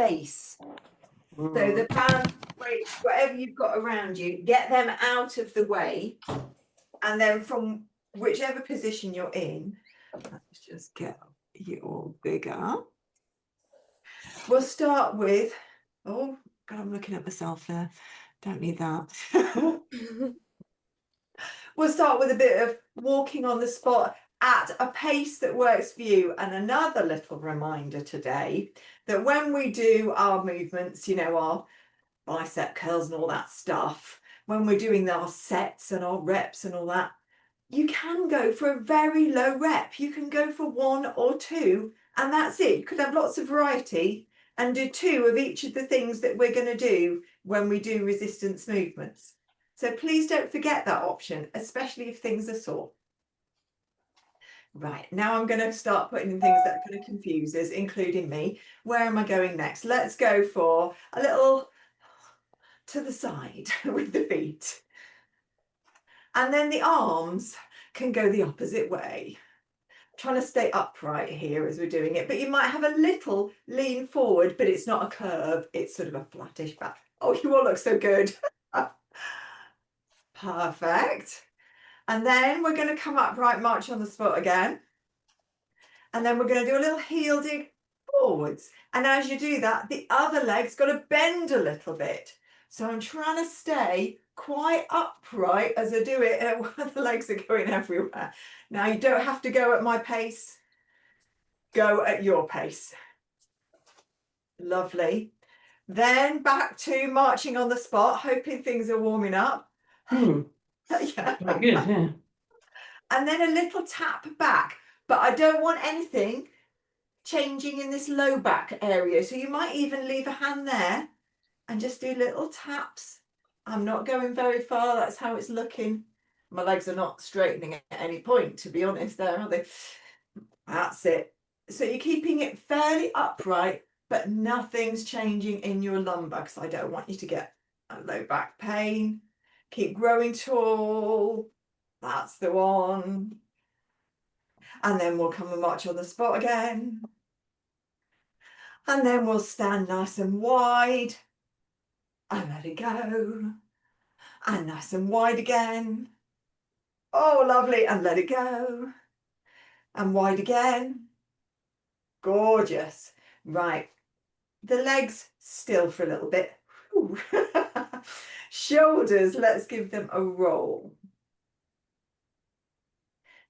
space. So the band weights, whatever you've got around you, get them out of the way. And then from whichever position you're in, let's just get you all bigger. We'll start with, oh, God, I'm looking at myself there. Don't need that. We'll start with a bit of walking on the spot at a pace that works for you. And another little reminder today that when we do our movements, you know, our bicep curls and all that stuff, when we're doing our sets and our reps and all that, you can go for a very low rep. You can go for 1 or 2, and that's it. You could have lots of variety and do 2 of each of the things that we're going to do when we do resistance movements. So please don't forget that option, especially if things are sore. Right, now I'm going to start putting in things that are going to confuse us, including me. Where am I going next? Let's go for a little to the side with the feet. And then the arms can go the opposite way. I'm trying to stay upright here as we're doing it, but you might have a little lean forward, but it's not a curve. It's sort of a flattish back. Oh, you all look so good. Perfect. And then we're going to come upright, march on the spot again. And then we're going to do a little heel dig forwards. And as you do that, the other leg's got to bend a little bit. So I'm trying to stay quite upright as I do it, and the legs are going everywhere. Now, you don't have to go at my pace. Go at your pace. Lovely. Then back to marching on the spot, hoping things are warming up. Yeah. Good, yeah. And then a little tap back, but I don't want anything changing in this low back area. So you might even leave a hand there and just do little taps. I'm not going very far. That's how it's looking. My legs are not straightening at any point, to be honest, there, are they? That's it. So you're keeping it fairly upright, but nothing's changing in your lumbar, because I don't want you to get a low back pain. Keep growing tall. That's the one. And then we'll come and march on the spot again. And then we'll stand nice and wide. And let it go. And nice and wide again. Oh, lovely. And let it go. And wide again. Gorgeous. Right. The legs still for a little bit. Shoulders, let's give them a roll.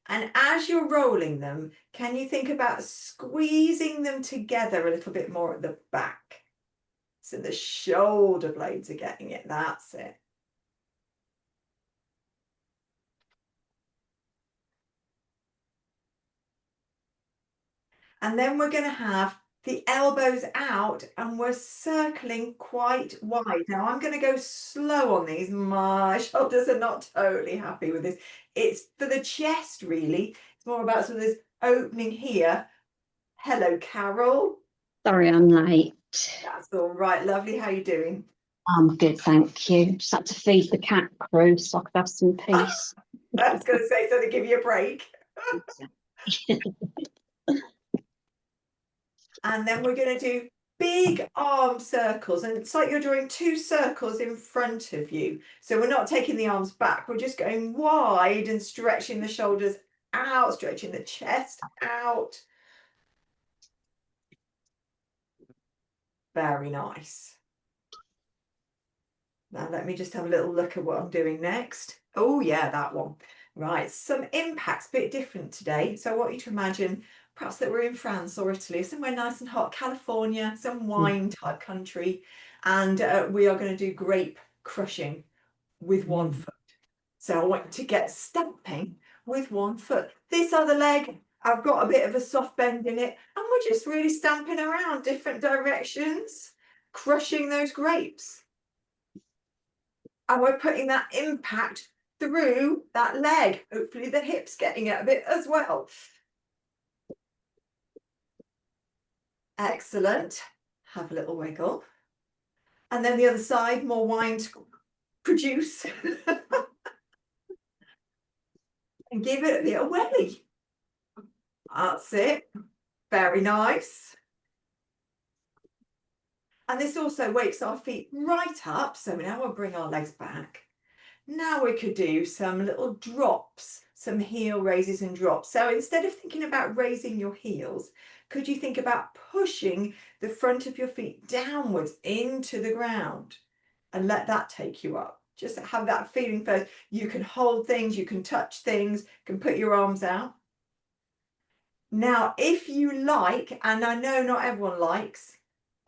And as you're rolling them, can you think about squeezing them together a little bit more at the back? So the shoulder blades are getting it. That's it. And then we're going to have the elbows out and we're circling quite wide. Now I'm going to go slow on these. My shoulders are not totally happy with this. It's for the chest, really. It's more about sort of this opening here. Hello, Carol. Sorry, I'm late. That's all right. Lovely. How are you doing? I'm good, thank you. Just had to feed the cat crew so I could have some peace. I was going to say, so to give you a break. And then we're going to do big arm circles. And it's like you're drawing 2 circles in front of you. So we're not taking the arms back. We're just going wide and stretching the shoulders out, stretching the chest out. Very nice. Now let me just have a little look at what I'm doing next. Oh yeah, that one. Right, some impacts, a bit different today. So I want you to imagine perhaps that we're in France or Italy, somewhere nice and hot, California, some wine type country. And we are going to do grape crushing with 1 foot. So I want to get stamping with 1 foot. This other leg, I've got a bit of a soft bend in it. And we're just really stamping around different directions, crushing those grapes. And we're putting that impact through that leg. Hopefully the hip's getting it a bit as well. Excellent. Have a little wiggle. And then the other side, more wine to produce. And give it a bit of welly. That's it. Very nice. And this also wakes our feet right up. So now we'll bring our legs back. Now we could do some little drops, some heel raises and drops. So instead of thinking about raising your heels, could you think about pushing the front of your feet downwards into the ground and let that take you up? Just have that feeling first. You can hold things, you can touch things, you can put your arms out. Now, if you like, and I know not everyone likes,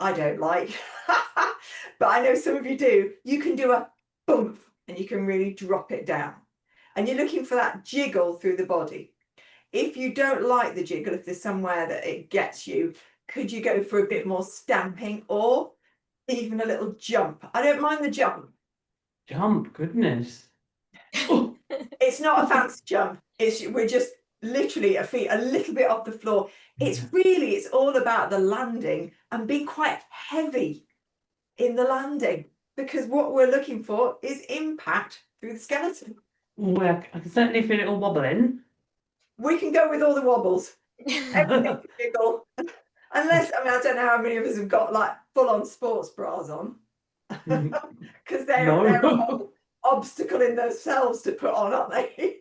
I don't like, but I know some of you do, you can do a boom and you can really drop it down. And you're looking for that jiggle through the body. If you don't like the jiggle, if there's somewhere that it gets you, could you go for a bit more stamping or even a little jump? I don't mind the jump. Jump, goodness. Oh, It's not a fancy jump. We're just literally a feet a little bit off the floor. It's all about the landing and being quite heavy in the landing, because what we're looking for is impact through the skeleton. well, I can certainly feel it all wobbling. We can go with all the wobbles. Everything can jiggle. Unless, I mean, I don't know how many of us have got like full-on sports bras on, because they're a whole obstacle in themselves to put on, aren't they?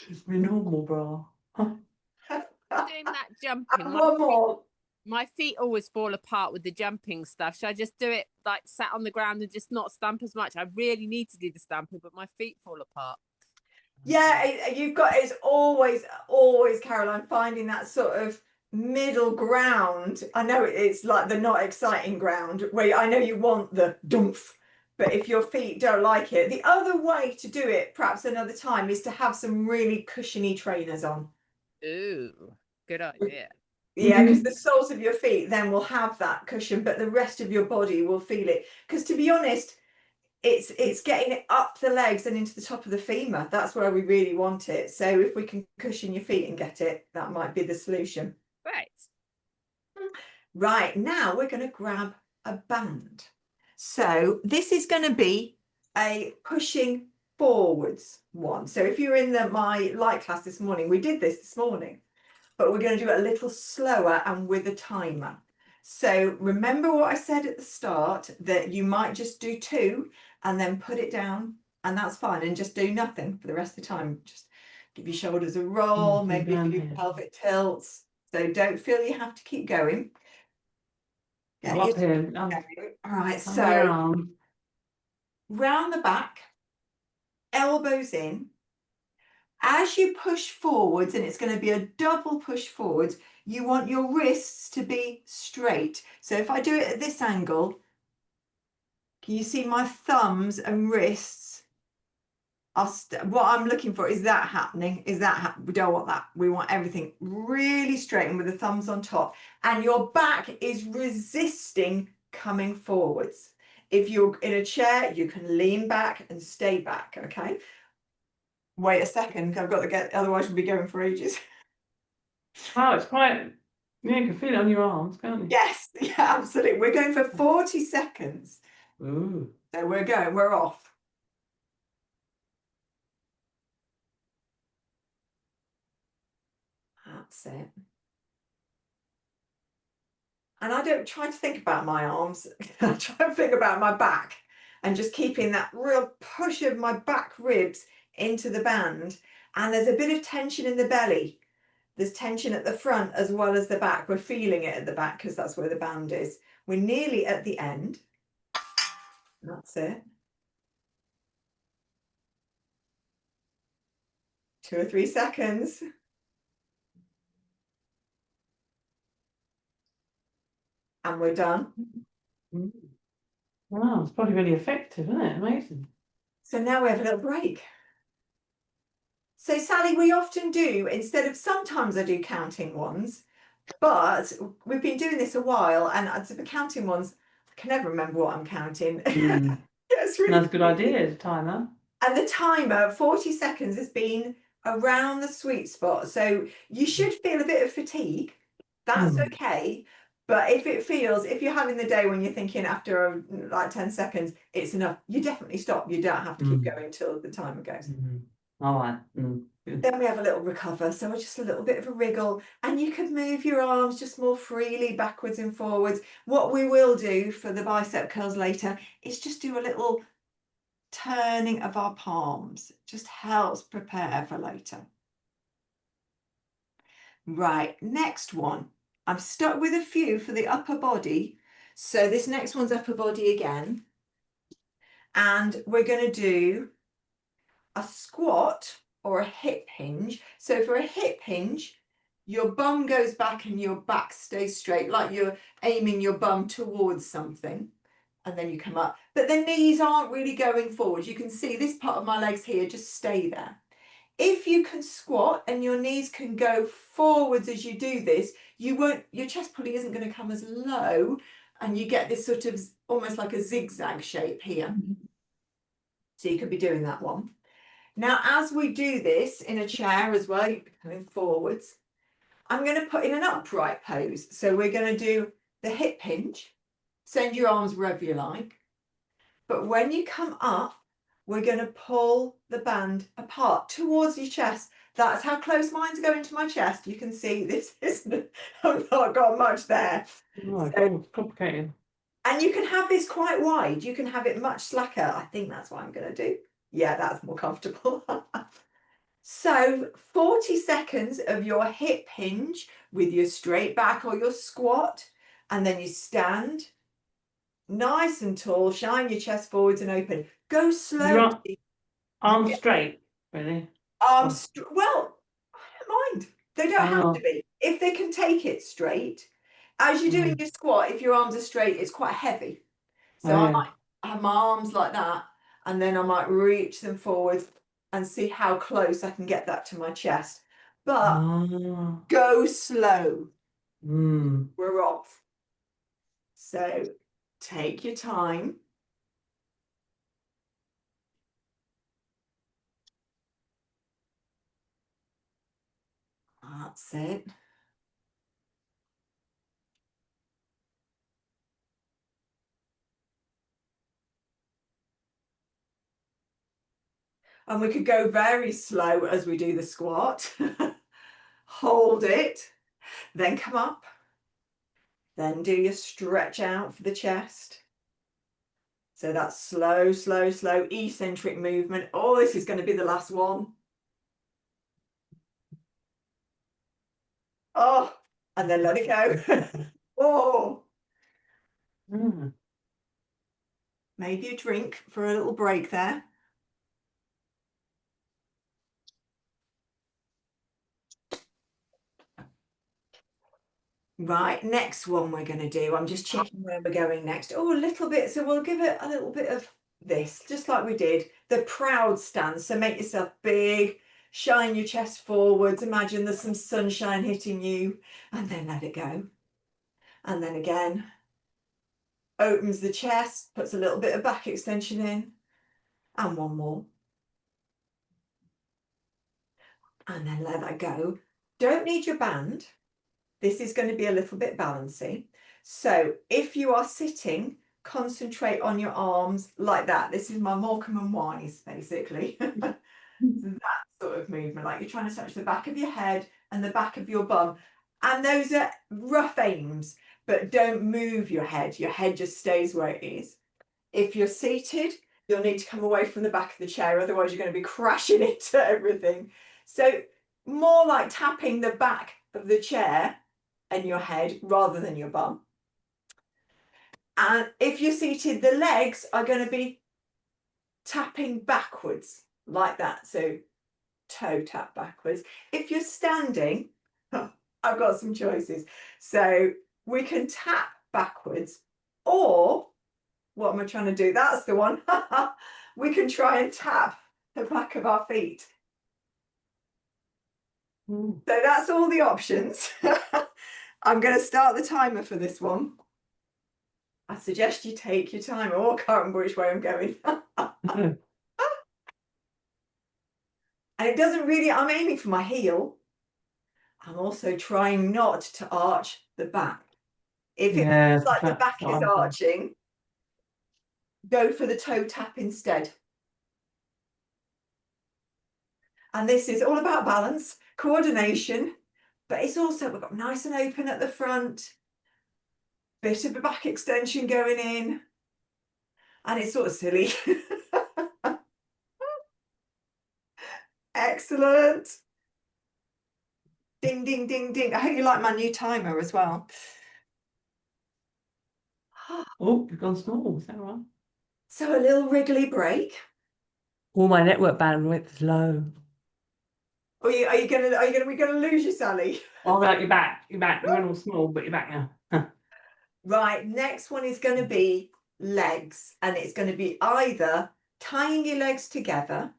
It's my normal bra. Doing that jumping, And one more. my feet always fall apart with the jumping stuff. Should I just do it like sat on the ground and just not stamp as much? I really need to do the stamping, but my feet fall apart. Yeah, you've got, it's always, Caroline, finding that sort of middle ground. I know it's like the not exciting ground where I know you want the dumph, but if your feet don't like it, the other way to do it, perhaps another time, is to have some really cushiony trainers on. Ooh, good idea. Yeah, because the soles of your feet then will have that cushion, but the rest of your body will feel it. Because to be honest, it's getting it up the legs and into the top of the femur. That's where we really want it. So if we can cushion your feet and get it, that might be the solution. Right. Right, now we're going to grab a band. So this is going to be a pushing forwards one. So if you're in my light class this morning, we did this morning, but we're going to do it a little slower and with a timer. So remember what I said at the start, that you might just do 2 and then put it down, and that's fine, and just do nothing for the rest of the time. Just give your shoulders a roll, maybe a few pelvic tilts. So don't feel you have to keep going. Yeah, up here. All right, so round the back, elbows in. As you push forwards, and it's going to be a double push forwards, you want your wrists to be straight. So if I do it at this angle, can you see my thumbs and wrists? What I'm looking for is that happening. We don't want that. We want everything really straight and with the thumbs on top. And your back is resisting coming forwards. If you're in a chair, you can lean back and stay back, okay? Wait a second, I've got to get, otherwise we'll be going for ages. Wow, it's quite, yeah, you can feel it on your arms, can't you? Yes, yeah, absolutely. We're going for 40 seconds. Ooh. So we're off. That's it. And I don't try to think about my arms. I try to think about my back and just keeping that real push of my back ribs into the band. And there's a bit of tension in the belly. There's tension at the front as well as the back. We're feeling it at the back because that's where the band is. We're nearly at the end. That's it. 2 or 3 seconds. And we're done. Wow, it's probably really effective, isn't it? Amazing. So now we have a little break. So Sally, we often do, sometimes I do counting ones, but we've been doing this a while, and the counting ones, I can never remember what I'm counting. It's really That's a good idea, the timer. And the timer, 40 seconds, has been around the sweet spot. So you should feel a bit of fatigue. That's okay. But if you're having the day when you're thinking after like 10 seconds, it's enough, you definitely stop. You don't have to keep going till the timer goes. All right. Then we have a little recover, so just a little bit of a wriggle, and you can move your arms just more freely backwards and forwards. What we will do for the bicep curls later is just do a little turning of our palms. It just helps prepare for later. Right, next one. I'm stuck with a few for the upper body. So this next one's upper body again. And we're going to do a squat or a hip hinge. So for a hip hinge, your bum goes back and your back stays straight, like you're aiming your bum towards something. And then you come up. But the knees aren't really going forward. You can see this part of my legs here just stay there. If you can squat and your knees can go forwards as you do this, your chest pulley isn't going to come as low, and you get this sort of almost like a zigzag shape here. So you could be doing that one. Now, as we do this in a chair as well, you're coming forwards. I'm going to put in an upright pose. So we're going to do the hip hinge. Send your arms wherever you like. But when you come up, we're going to pull the band apart towards your chest. That's how close mine's going to my chest. You can see this isn't, I've not got much there. Oh, So, it's complicated. and you can have this quite wide. You can have it much slacker. I think that's what I'm going to do. Yeah, that's more comfortable. So 40 seconds of your hip hinge with your straight back or your squat. And then you stand nice and tall, shine your chest forwards and open. Go slow. Arms straight, really. Well, I don't mind. They don't have to be. If they can take it straight, as you're doing your squat, if your arms are straight, it's quite heavy. So I might have my arms like that, and then I might reach them forwards and see how close I can get that to my chest. But go slow. We're off. So take your time. That's it. And we could go very slow as we do the squat. Hold it, then come up. Then do your stretch out for the chest. So that's slow, slow, slow, eccentric movement. Oh, this is going to be the last one. Oh, and then let it go. Oh. Maybe a drink for a little break there. Right, next one we're going to do. I'm just checking where we're going next. Oh, a little bit. So we'll give it a little bit of this, just like we did. The proud stance. So make yourself big, shine your chest forwards. Imagine there's some sunshine hitting you, and then let it go. And then again, opens the chest, puts a little bit of back extension in, and one more. And then let that go. Don't need your band. This is going to be a little bit balancy. So if you are sitting, concentrate on your arms like that. This is my Morecambe and Wise, basically. That sort of movement, like you're trying to touch the back of your head and the back of your bum. And those are rough aims, but don't move your head. Your head just stays where it is. If you're seated, you'll need to come away from the back of the chair, otherwise you're going to be crashing into everything. So more like tapping the back of the chair and your head rather than your bum. And if you're seated, the legs are going to be tapping backwards like that. So toe tap backwards. If you're standing, I've got some choices. So we can tap backwards, or what am I trying to do? That's the one. We can try and tap the back of our feet. So that's all the options. I'm going to start the timer for this one. I suggest you take your time. Oh, I can't remember which way I'm going. And it doesn't really, I'm aiming for my heel. I'm also trying not to arch the back. If it feels like the back is arching, go for the toe tap instead. And this is all about balance, coordination, but it's also, we've got nice and open at the front, bit of a back extension going in, and it's sort of silly. Excellent. Ding, ding, ding, ding. I hope you like my new timer as well. Oh, you've gone small, is that right? So a little wriggly break. Oh, my network bandwidth is low. Are you gonna lose you, Sally? Oh, right, you're back. You're back. You went all small, but you're back now. Right, next one is going to be legs, and it's going to be either tying your legs together,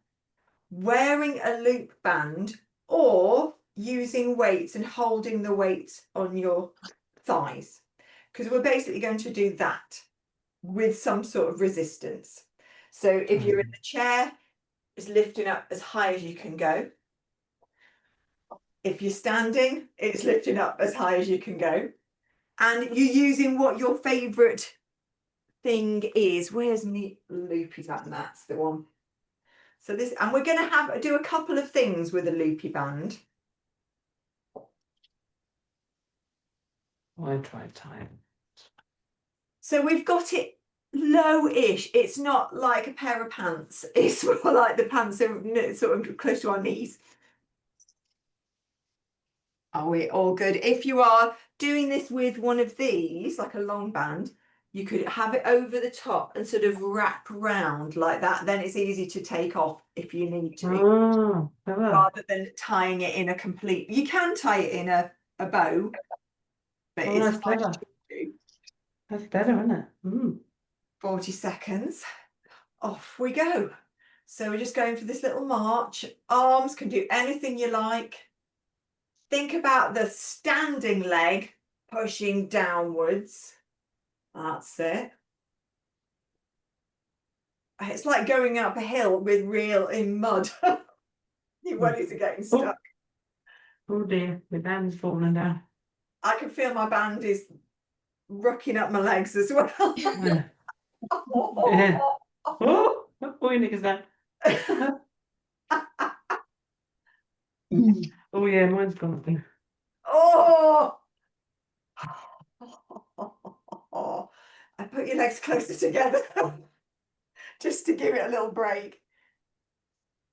wearing a loop band, or using weights and holding the weight on your thighs, because we're basically going to do that with some sort of resistance. So if you're in the chair, it's lifting up as high as you can go. If you're standing, it's lifting up as high as you can go. And you're using what your favourite thing is. Where's my loopy band? That's the one. So this, and we're going to do a couple of things with a loopy band. I tried time. So we've got it low-ish. It's not like a pair of pants. It's more like the pants are sort of close to our knees. Are we all good? If you are doing this with one of these, like a long band, you could have it over the top and sort of wrap round like that. Then it's easy to take off if you need to, Oh, clever. rather than tying it in a complete. You can tie it in a bow, but Oh, it's that's nice clever. to do. That's better, isn't it? Mm. 40 seconds. Off we go. So we're just going for this little march. Arms can do anything you like. Think about the standing leg pushing downwards. That's it. It's like going up a hill with real in mud. Your wellies are getting stuck. Oh dear, my band's falling down. I can feel my band is rocking up my legs as well. Yeah. Yeah. Oh, your neck is down. Oh yeah, mine's gone up there. Oh! And put your legs closer together just to give it a little break.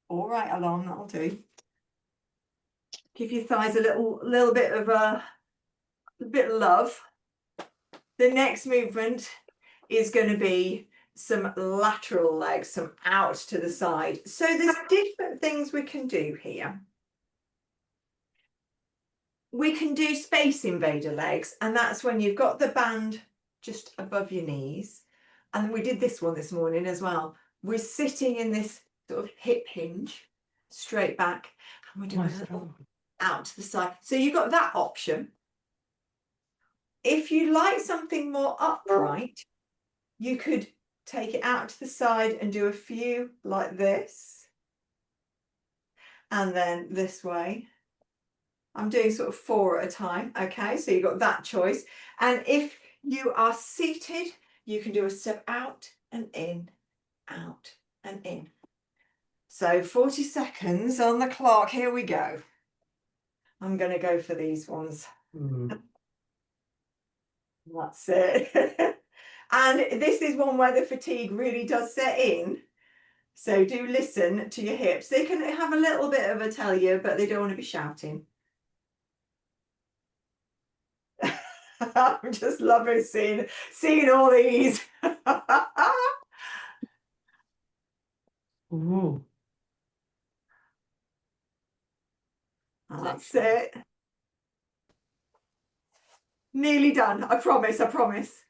All right, alarm, that'll do. Give your thighs a little bit of a bit of love. The next movement is going to be some lateral legs, some out to the side. So there's different things we can do here. We can do Space Invader legs, and that's when you've got the band just above your knees. And we did this one this morning as well. We're sitting in this sort of hip hinge, straight back, and we're doing a little out to the side. So you've got that option. If you like something more upright, you could take it out to the side and do a few like this. And then this way. I'm doing sort of 4 at a time. Okay, so you've got that choice. And if you are seated, you can do a step out and in, out and in. So 40 seconds on the clock. Here we go. I'm going to go for these ones. That's it. And this is one where the fatigue really does set in. So do listen to your hips. They can have a little bit of a tell you, but they don't want to be shouting. I'm just loving seeing all these. Ooh. That's it. Nearly done. I promise. I promise.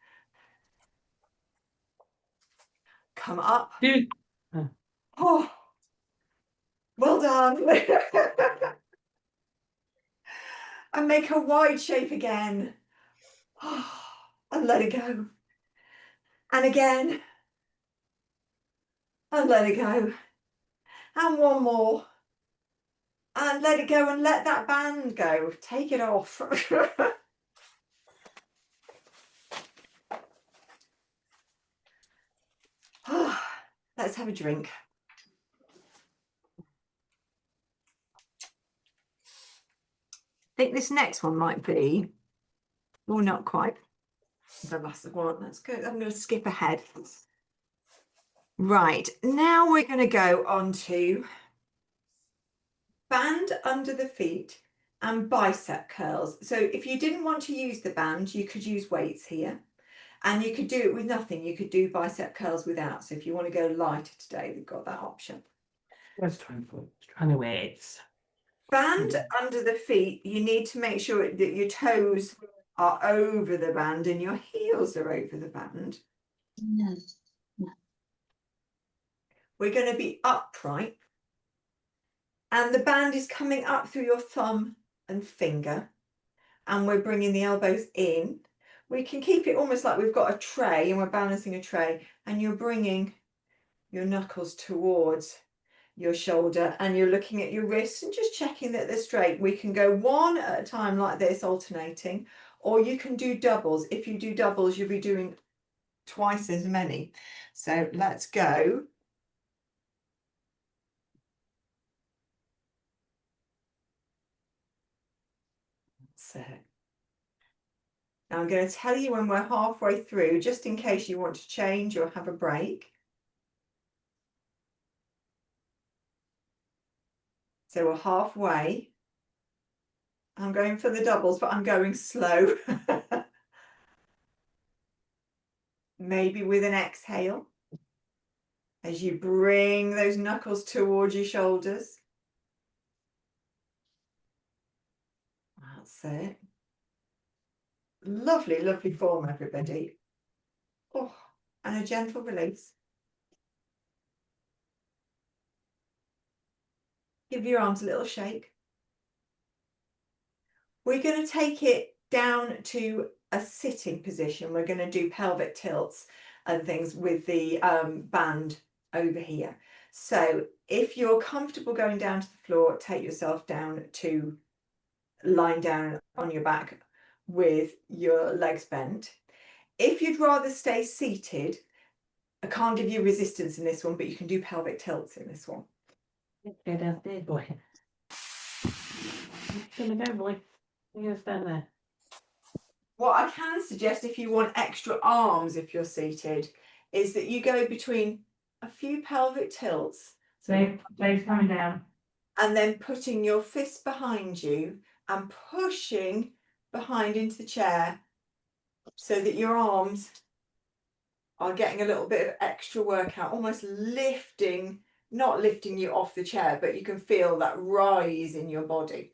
Come up. Dude. Oh, well done. And make a wide shape again. And let it go. And again. And let it go. And one more. And let it go and let that band go. Take it off. Let's have a drink. think this next one might be, or not quite, the last one. Let's go. I'm going to skip ahead. Right, now we're going to go on to band under the feet and bicep curls. So if you didn't want to use the band, you could use weights here. And you could do it with nothing. You could do bicep curls without. So if you want to go lighter today, we've got that option. Let's try the weights. Band under the feet, you need to make sure that your toes are over the band and your heels are over the band. Yes. We're going to be upright. And the band is coming up through your thumb and finger. And we're bringing the elbows in. We can keep it almost like we've got a tray and we're balancing a tray. And you're bringing your knuckles towards your shoulder and you're looking at your wrists and just checking that they're straight. We can go one at a time like this, alternating, or you can do doubles. If you do doubles, you'll be doing twice as many. So let's go. So now I'm going to tell you when we're halfway through, just in case you want to change or have a break. So we're halfway. I'm going for the doubles, but I'm going slow. Maybe with an exhale. As you bring those knuckles towards your shoulders. That's it. Lovely, lovely form, everybody. Oh, and a gentle release. Give your arms a little shake. We're going to take it down to a sitting position. We're going to do pelvic tilts and things with the band over here. So if you're comfortable going down to the floor, take yourself down to lying down on your back with your legs bent. If you'd rather stay seated, I can't give you resistance in this one, but you can do pelvic tilts in this one. Go downstairs, boy. Gonna go, boy. You're gonna stand there. What I can suggest if you want extra arms if you're seated is that you go between a few pelvic tilts. So Dave's coming down. and then putting your fist behind you and pushing behind into the chair so that your arms are getting a little bit of extra workout, almost lifting, not lifting you off the chair, but you can feel that rise in your body.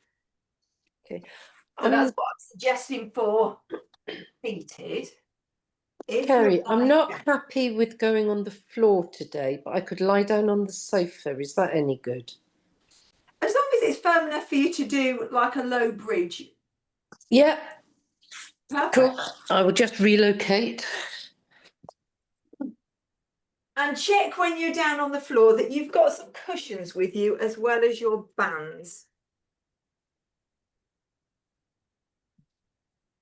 Okay. So that's what I'm suggesting for seated. If Kerry, you're I'm not like- happy with going on the floor today, but I could lie down on the sofa. Is that any good? As long as it's firm enough for you to do like a low bridge. Yeah, Perfect. cool. I will just relocate. And check when you're down on the floor that you've got some cushions with you as well as your bands.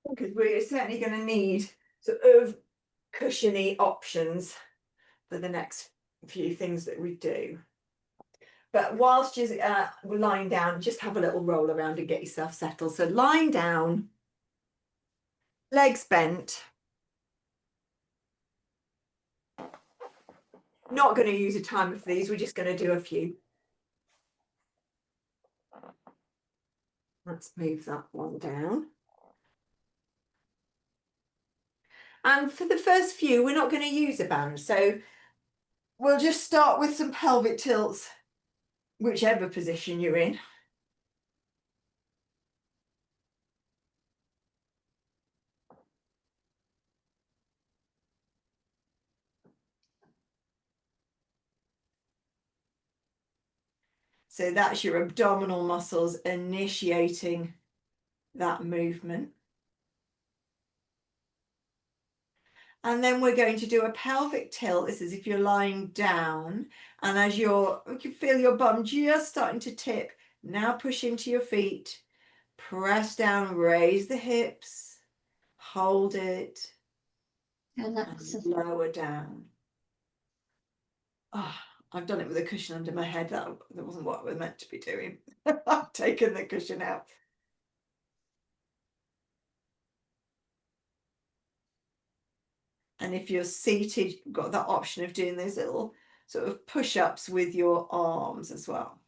Because we're certainly going to need sort of cushiony options for the next few things that we do. But whilst you're lying down, just have a little roll around and get yourself settled. So lying down, legs bent. Not going to use a timer for these, we're just going to do a few. Let's move that one down. And for the first few, we're not going to use a band. So we'll just start with some pelvic tilts, whichever position you're in. So that's your abdominal muscles initiating that movement. And then we're going to do a pelvic tilt. This is if you're lying down and as you can feel your bum just starting to tip. Now push into your feet, press down, raise the hips, hold it, and lower down. Oh, I've done it with a cushion under my head. That wasn't what we're meant to be doing. I've taken the cushion out. And if you're seated, you've got that option of doing those little sort of push-ups with your arms as well.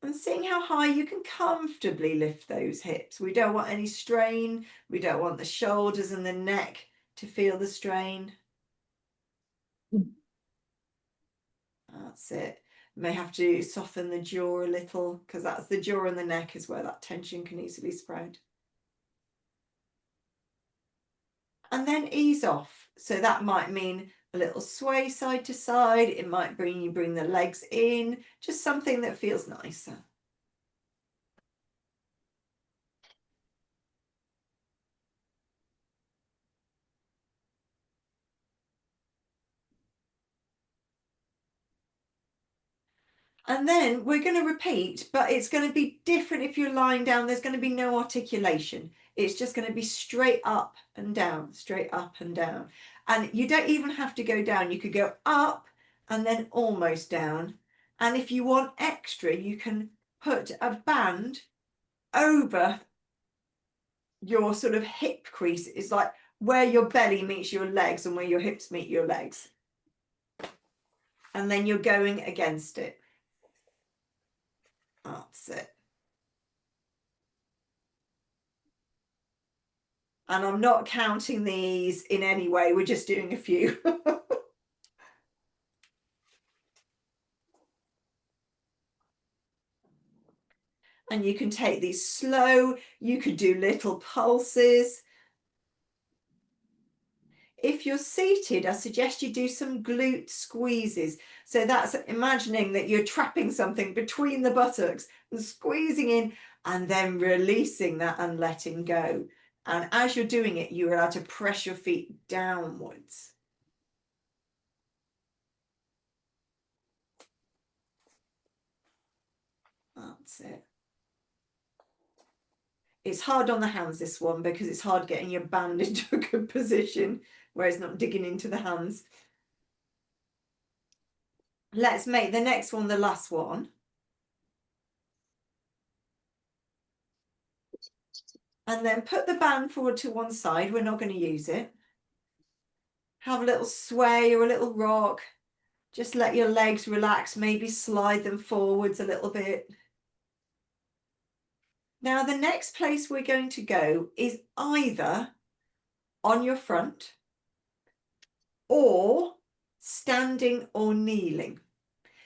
And seeing how high you can comfortably lift those hips. We don't want any strain. We don't want the shoulders and the neck to feel the strain. That's it. May have to soften the jaw a little, because that's the jaw and the neck is where that tension can easily spread. And then ease off. So that might mean a little sway side to side. It might bring the legs in, just something that feels nicer. And then we're going to repeat, but it's going to be different if you're lying down. There's going to be no articulation. It's just going to be straight up and down, straight up and down. And you don't even have to go down. You could go up and then almost down. And if you want extra, you can put a band over your sort of hip crease. It's like where your belly meets your legs and where your hips meet your legs. And then you're going against it. That's it. And I'm not counting these in any way. We're just doing a few. And you can take these slow. You could do little pulses. If you're seated, I suggest you do some glute squeezes. So that's imagining that you're trapping something between the buttocks and squeezing in and then releasing that and letting go. And as you're doing it, you're allowed to press your feet downwards. That's it. It's hard on the hands, this one, because it's hard getting your band into a good position where it's not digging into the hands. Let's make the next one the last one. And then put the band forward to one side. We're not going to use it. Have a little sway or a little rock. Just let your legs relax, maybe slide them forwards a little bit. Now, the next place we're going to go is either on your front or standing or kneeling.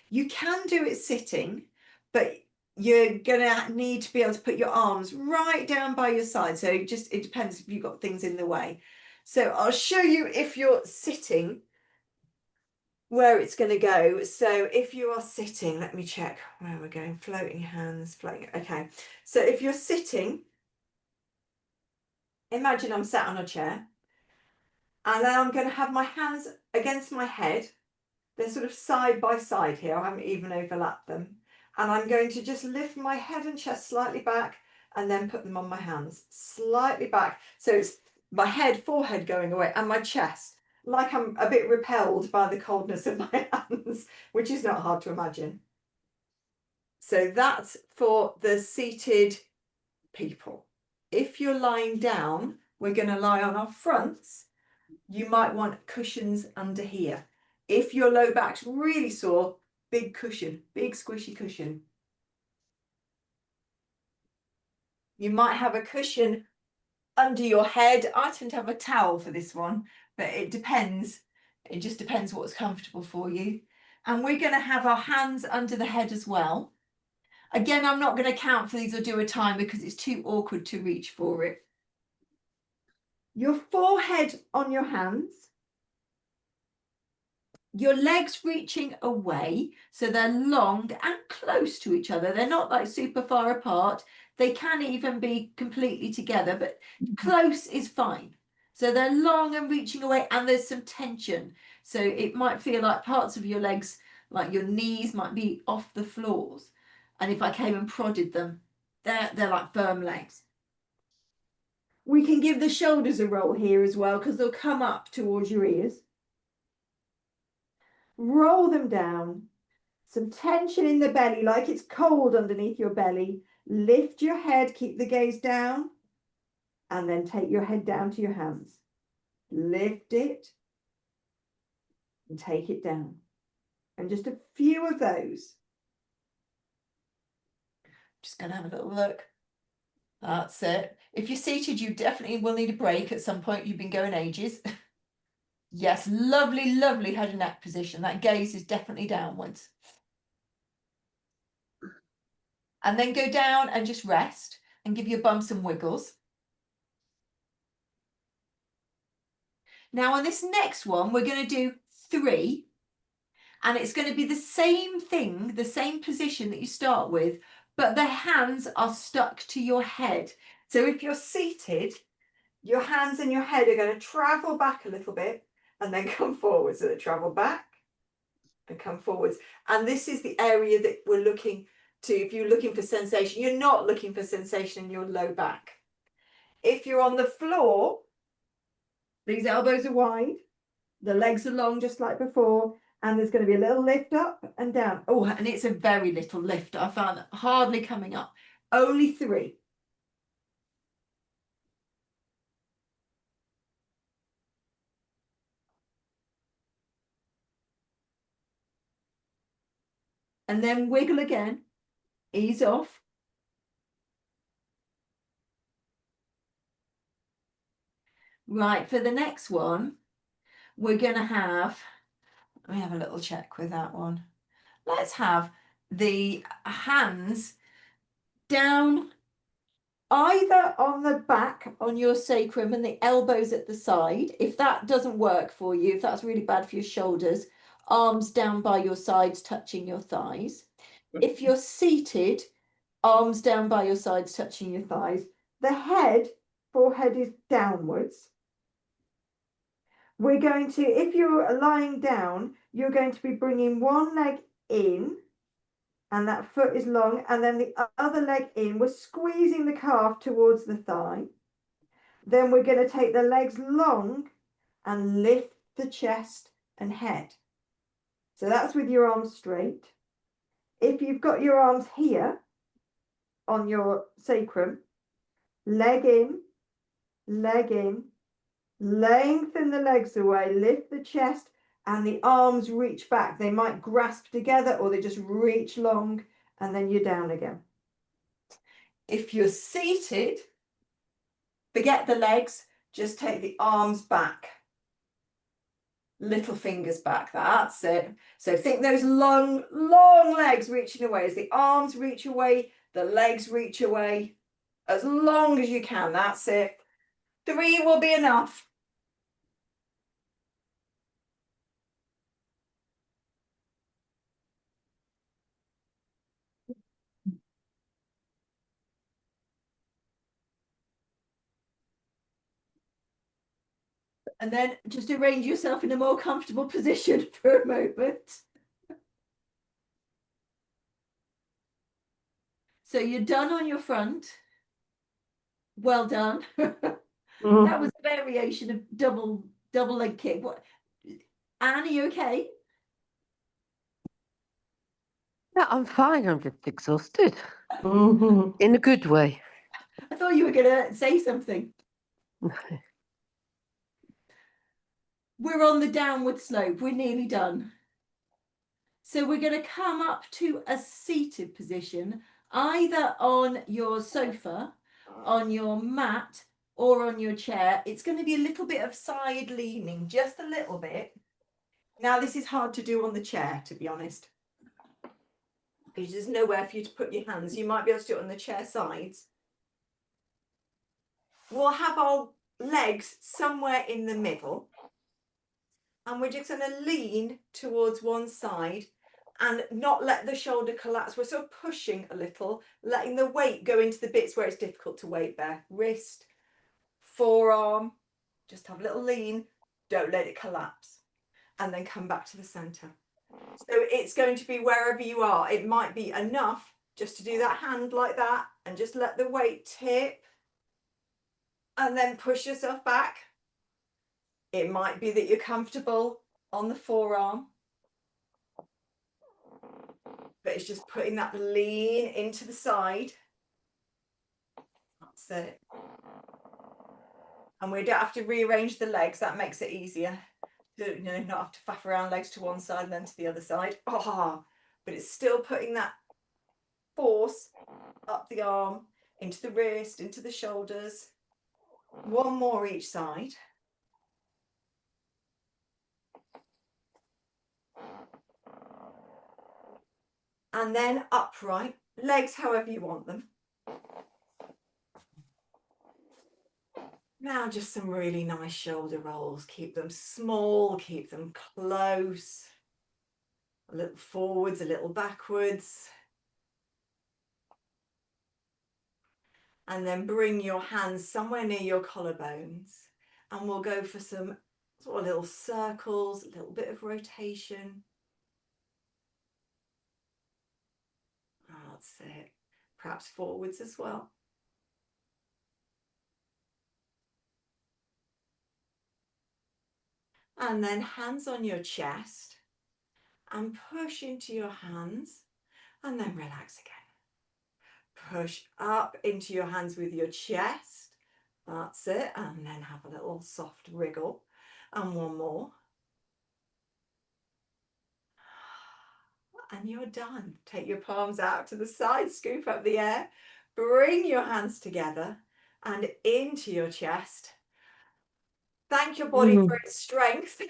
You can do it sitting, but you're going to need to be able to put your arms right down by your side. So it depends if you've got things in the way. So I'll show you if you're sitting where it's going to go. So if you are sitting, let me check where we're going. Floating hands, floating. Okay. So if you're sitting, imagine I'm sat on a chair. And then I'm going to have my hands against my head. They're sort of side by side here. I haven't even overlapped them. And I'm going to just lift my head and chest slightly back and then put them on my hands. Slightly back. So it's my head, forehead going away and my chest. Like I'm a bit repelled by the coldness of my hands, which is not hard to imagine. So that's for the seated people. If you're lying down, we're going to lie on our fronts. You might want cushions under here. If your low back's really sore, big cushion, big squishy cushion. You might have a cushion under your head. I tend to have a towel for this one, but it depends. It just depends what's comfortable for you. And we're going to have our hands under the head as well. Again, I'm not going to count for these or do a time because it's too awkward to reach for it. Your forehead on your hands. Your legs reaching away, so they're long and close to each other. They're not like super far apart. They can even be completely together, but close is fine. So they're long and reaching away, and there's some tension. So it might feel like parts of your legs, like your knees, might be off the floors. And if I came and prodded them, they're like firm legs. We can give the shoulders a roll here as well, because they'll come up towards your ears. Roll them down. Some tension in the belly, like it's cold underneath your belly. Lift your head, keep the gaze down. And then take your head down to your hands. Lift it and take it down. And just a few of those. Just going to have a little look. That's it. If you're seated, you definitely will need a break at some point. You've been going ages. Yes, lovely, lovely head and neck position. That gaze is definitely downwards. And then go down and just rest and give your bum some wiggles. Now on this next one, we're going to do 3. And it's going to be the same thing, the same position that you start with, but the hands are stuck to your head. So if you're seated, your hands and your head are going to travel back a little bit and then come forward. So they travel back and come forwards. And this is the area that we're looking to. If you're looking for sensation, you're not looking for sensation in your low back. If you're on the floor, these elbows are wide, the legs are long just like before, and there's going to be a little lift up and down. Oh, and it's a very little lift. I found that hardly coming up. Only 3. And then wiggle again, ease off. Right, for the next one, we're going to have, let me have a little check with that one. Let's have the hands down either on the back on your sacrum and the elbows at the side. If that doesn't work for you, if that's really bad for your shoulders, arms down by your sides touching your thighs. If you're seated, arms down by your sides touching your thighs. The head, forehead is downwards. We're going to, if you're lying down, you're going to be bringing one leg in, and that foot is long, and then the other leg in. We're squeezing the calf towards the thigh. Then we're going to take the legs long and lift the chest and head. So that's with your arms straight. If you've got your arms here on your sacrum, leg in, lengthen the legs away, lift the chest, and the arms reach back. They might grasp together or they just reach long, and then you're down again. If you're seated, forget the legs, just take the arms back. Little fingers back, that's it. So think those long, long legs reaching away. As the arms reach away, the legs reach away. As long as you can, that's it. 3 will be enough. And then just arrange yourself in a more comfortable position for a moment. So you're done on your front. Well done. That was a variation of double leg kick. What, Anne, are you okay? Yeah, I'm fine. I'm just exhausted Mhm. in a good way. I thought you were going to say something. We're on the downward slope. We're nearly done. So we're going to come up to a seated position, either on your sofa, on your mat, or on your chair. It's going to be a little bit of side leaning, just a little bit. Now, this is hard to do on the chair, to be honest, because there's nowhere for you to put your hands. You might be able to do it on the chair sides. We'll have our legs somewhere in the middle, and we're just going to lean towards one side and not let the shoulder collapse. We're sort of pushing a little, letting the weight go into the bits where it's difficult to weight bear. Wrist, forearm, just have a little lean, don't let it collapse, and then come back to the center. So it's going to be wherever you are. It might be enough just to do that hand like that and just let the weight tip and then push yourself back. It might be that you're comfortable on the forearm, but it's just putting that lean into the side. That's it. And we don't have to rearrange the legs. That makes it easier. To, you know, not have to faff around legs to one side and then to the other side. Oh, but it's still putting that force up the arm, into the wrist, into the shoulders. One more each side. And then upright, legs however you want them. Now just some really nice shoulder rolls. Keep them small, keep them close. A little forwards, a little backwards. And then bring your hands somewhere near your collarbones. And we'll go for some sort of little circles, a little bit of rotation. That's it. Perhaps forwards as well. And then hands on your chest and push into your hands and then relax again. Push up into your hands with your chest. That's it. And then have a little soft wriggle. And one more. And you're done. Take your palms out to the side, scoop up the air, bring your hands together and into your chest. Thank your body for its strength.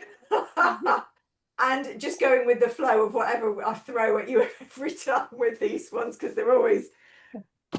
And just going with the flow of whatever I throw at you every time with these ones, because they're always